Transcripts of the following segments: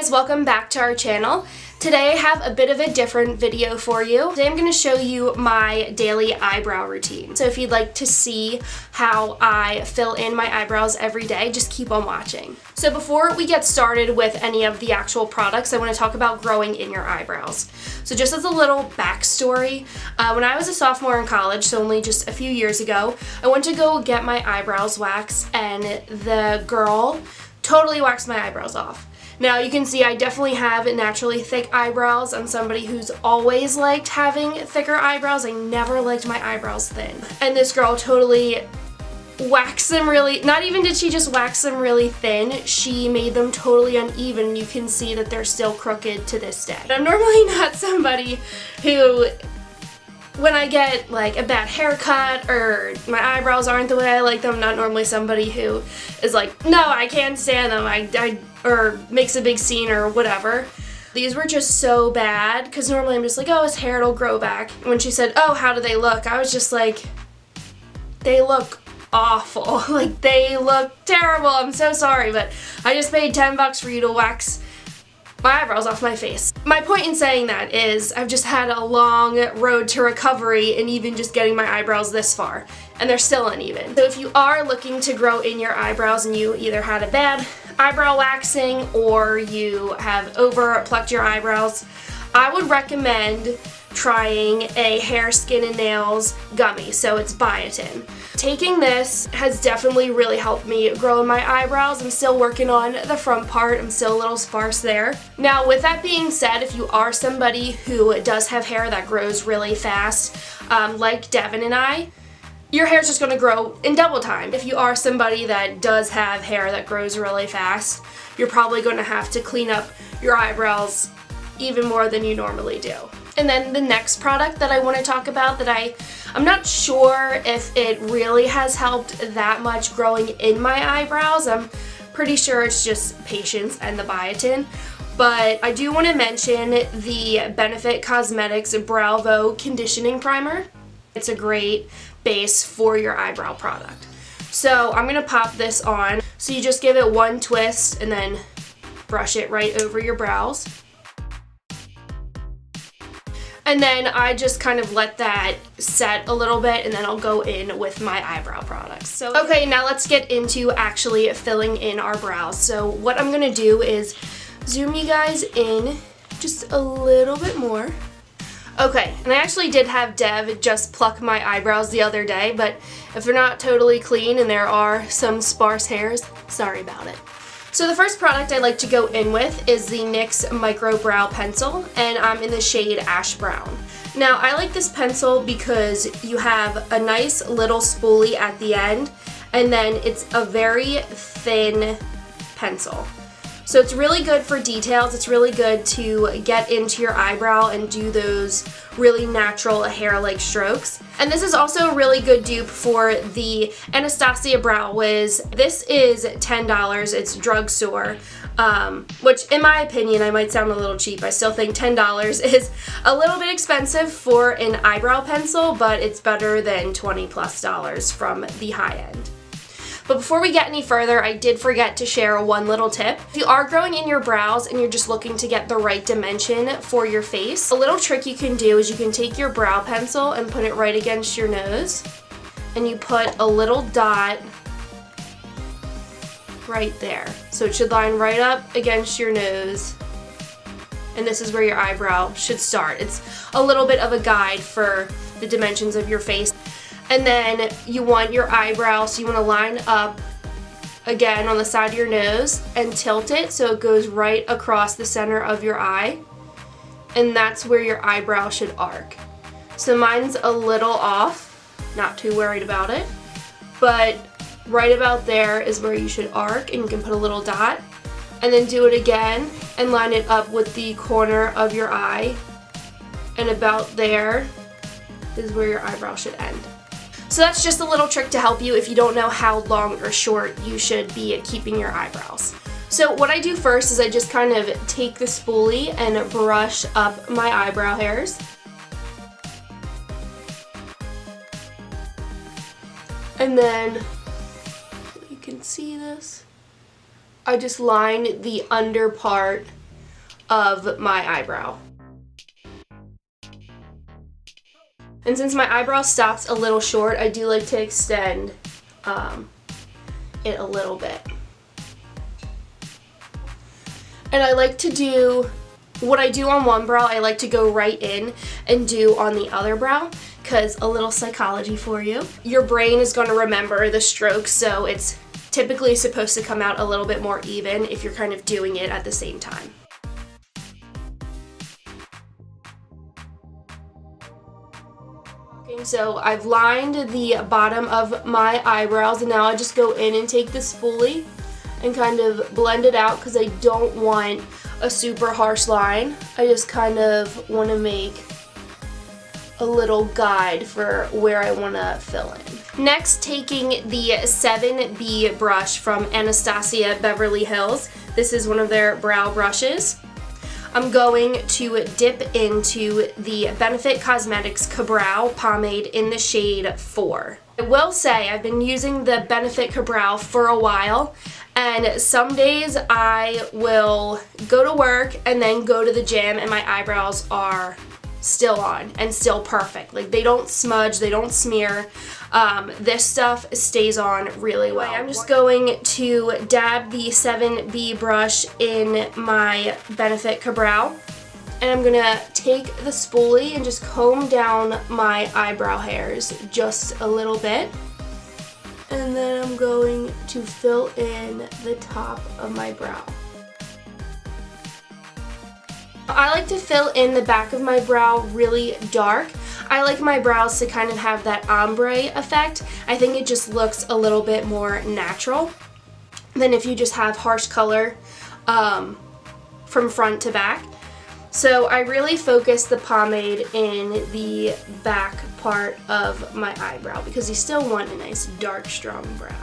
guys, welcome back to our channel. Today I have a bit of a different video for you. Today I'm going to show you my daily eyebrow routine. So if you'd like to see how I fill in my eyebrows every day, just keep on watching. So before we get started with any of the actual products, I want to talk about growing in your eyebrows. So just as a little backstory, when I was a sophomore in college, so only just a few years ago, I went to go get my eyebrows waxed and the girl totally waxed my eyebrows off. Now you can see I definitely have naturally thick eyebrows. I'm somebody who's always liked having thicker eyebrows. I never liked my eyebrows thin. And this girl totally waxed them really, not even did she just wax them really thin, she made them totally uneven. You can see that they're still crooked to this day. I'm normally not somebody who, when I get like a bad haircut or my eyebrows aren't the way I like them, I'm not normally somebody who is like, no, I can't stand them, or makes a big scene or whatever. These were just so bad because normally I'm just like, oh, his hair, it'll grow back. When she said, oh, how do they look? I was just like, they look awful. Like, they look terrible. I'm so sorry, but I just paid 10 bucks for you to wax my eyebrows off my face. My point in saying that is I've just had a long road to recovery and even just getting my eyebrows this far, and they're still uneven. So if you are looking to grow in your eyebrows and you either had a bad eyebrow waxing or you have over plucked your eyebrows, I would recommend trying a hair, skin, and nails gummy. So it's biotin. Taking this has definitely really helped me grow in my eyebrows. I'm still working on the front part. I'm still a little sparse there. Now, with that being said, if you are somebody who does have hair that grows really fast, like Devin and I, your hair's just going to grow in double time. If you are somebody that does have hair that grows really fast, you're probably going to have to clean up your eyebrows even more than you normally do. And then the next product that I want to talk about that I'm not sure if it really has helped that much growing in my eyebrows. I'm pretty sure it's just patience and the biotin. But I do want to mention the Benefit Cosmetics Bravo Conditioning Primer. It's a great base for your eyebrow product. So I'm going to pop this on. So you just give it one twist and then brush it right over your brows. And then I just kind of let that set a little bit and then I'll go in with my eyebrow products. So, okay, now let's get into actually filling in our brows. So what I'm going to do is zoom you guys in just a little bit more. Okay, and I actually did have Dev just pluck my eyebrows the other day, but if they're not totally clean and there are some sparse hairs, sorry about it. So the first product I like to go in with is the NYX Micro Brow Pencil, and I'm in the shade Ash Brown. Now, I like this pencil because you have a nice little spoolie at the end, and then it's a very thin pencil. So it's really good for details. It's really good to get into your eyebrow and do those really natural hair-like strokes. And this is also a really good dupe for the Anastasia Brow Wiz. This is $10. It's drugstore, which in my opinion, I might sound a little cheap. I still think $10 is a little bit expensive for an eyebrow pencil, but it's better than $20+ from the high end. But before we get any further, I did forget to share one little tip. If you are growing in your brows and you're just looking to get the right dimension for your face, a little trick you can do is you can take your brow pencil and put it right against your nose, and you put a little dot right there. So it should line right up against your nose, and this is where your eyebrow should start. It's a little bit of a guide for the dimensions of your face. And then you want your eyebrow, so you want to line up again on the side of your nose and tilt it so it goes right across the center of your eye. And that's where your eyebrow should arc. So mine's a little off, not too worried about it, but right about there is where you should arc, and you can put a little dot. And then do it again and line it up with the corner of your eye. And about there is where your eyebrow should end. So that's just a little trick to help you if you don't know how long or short you should be at keeping your eyebrows. So what I do first is I just kind of take the spoolie and brush up my eyebrow hairs. And then, you can see this, I just line the under part of my eyebrow. And since my eyebrow stops a little short, I do like to extend it a little bit. And I like to do, what I do on one brow, I like to go right in and do on the other brow, because a little psychology for you. Your brain is going to remember the strokes, so it's typically supposed to come out a little bit more even if you're kind of doing it at the same time. So I've lined the bottom of my eyebrows, and now I just go in and take the spoolie and kind of blend it out because I don't want a super harsh line. I just kind of want to make a little guide for where I want to fill in. Next, taking the 7B brush from Anastasia Beverly Hills. This is one of their brow brushes. I'm going to dip into the Benefit Cosmetics Ka-Brow pomade in the shade 4. I will say I've been using the Benefit Ka-Brow for a while, and some days I will go to work and then go to the gym and my eyebrows are still on and still perfect. Like, they don't smudge, they don't smear. This stuff stays on really well. I'm just going to dab the 7B brush in my Benefit Ka-Brow, and I'm gonna take the spoolie and just comb down my eyebrow hairs just a little bit. And then I'm going to fill in the top of my brow. I like to fill in the back of my brow really dark. I like my brows to kind of have that ombre effect. I think it just looks a little bit more natural than if you just have harsh color from front to back. So I really focus the pomade in the back part of my eyebrow because you still want a nice dark, strong brow.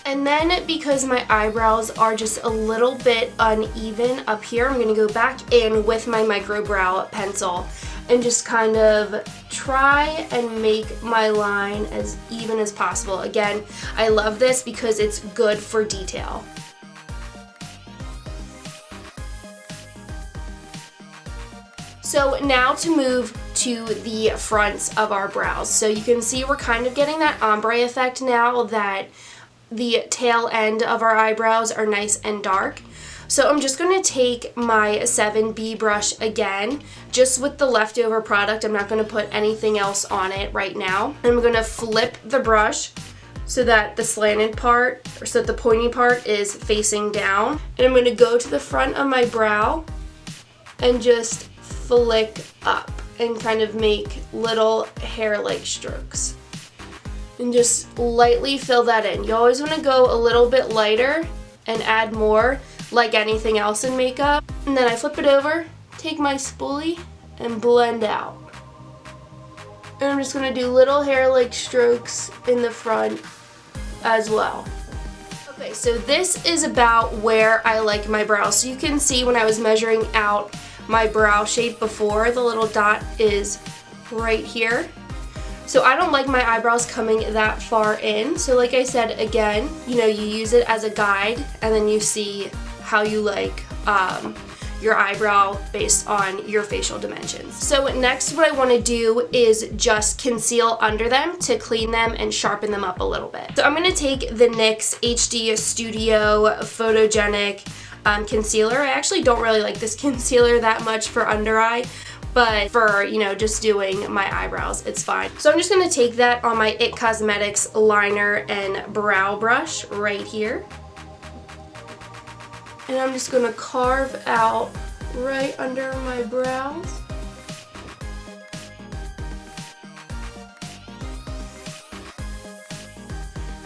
And then, because my eyebrows are just a little bit uneven up here, I'm going to go back in with my micro brow pencil and just kind of try and make my line as even as possible. Again, I love this because it's good for detail. So now to move to the fronts of our brows. So you can see we're kind of getting that ombre effect now that the tail end of our eyebrows are nice and dark. So I'm just going to take my 7B brush again, just with the leftover product. I'm not going to put anything else on it right now. And I'm going to flip the brush so that the slanted part, or so that the pointy part is facing down. And I'm going to go to the front of my brow and just flick up and kind of make little hair-like strokes. And just lightly fill that in. You always want to go a little bit lighter and add more, like anything else in makeup. And then I flip it over, take my spoolie, and blend out. And I'm just going to do little hair-like strokes in the front as well. Okay, so this is about where I like my brows. So you can see when I was measuring out my brow shape before, the little dot is right here. So I don't like my eyebrows coming that far in. So like I said, again, you know, you use it as a guide and then you see how you like your eyebrow based on your facial dimensions. So next, what I want to do is just conceal under them to clean them and sharpen them up a little bit. So I'm going to take the NYX HD Studio Photogenic concealer. I actually don't really like this concealer that much for under eye, but for, you know, just doing my eyebrows, it's fine. So I'm just going to take that on my IT Cosmetics liner and brow brush right here. And I'm just going to carve out right under my brows.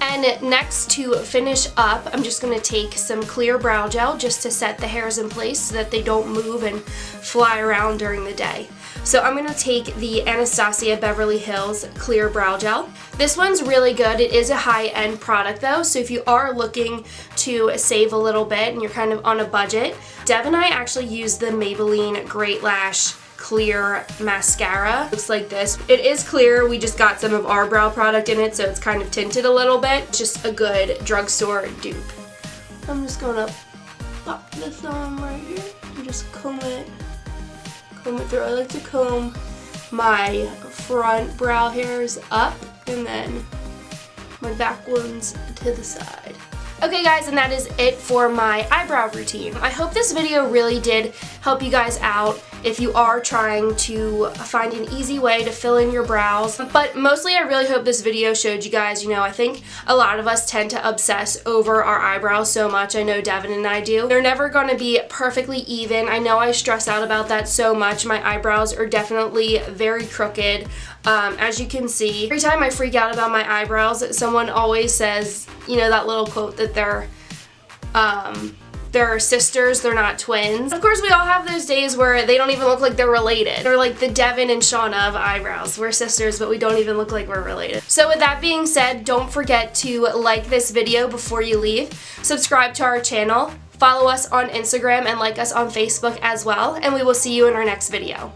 And next, to finish up, I'm just going to take some clear brow gel just to set the hairs in place so that they don't move and fly around during the day. So I'm going to take the Anastasia Beverly Hills Clear Brow Gel. This one's really good. It is a high-end product though, so if you are looking to save a little bit and you're kind of on a budget, Dev and I actually use the Maybelline Great Lash Clear Mascara. Looks like this. It is clear. We just got some of our brow product in it, so it's kind of tinted a little bit. Just a good drugstore dupe. I'm just gonna pop this on right here. and just comb it through. I like to comb my front brow hairs up and then my back ones to the side. Okay guys, and that is it for my eyebrow routine. I hope this video really did help you guys out if you are trying to find an easy way to fill in your brows. But mostly I really hope this video showed you guys, you know, I think a lot of us tend to obsess over our eyebrows so much. I know Devin and I do. They're never going to be perfectly even. I know I stress out about that so much. My eyebrows are definitely very crooked. As you can see, every time I freak out about my eyebrows, someone always says, you know, that little quote that they're sisters, they're not twins. Of course, we all have those days where they don't even look like they're related. They're like the Devin and Seanna of eyebrows. We're sisters, but we don't even look like we're related. So with that being said, don't forget to like this video before you leave, subscribe to our channel, follow us on Instagram, and like us on Facebook as well, and we will see you in our next video.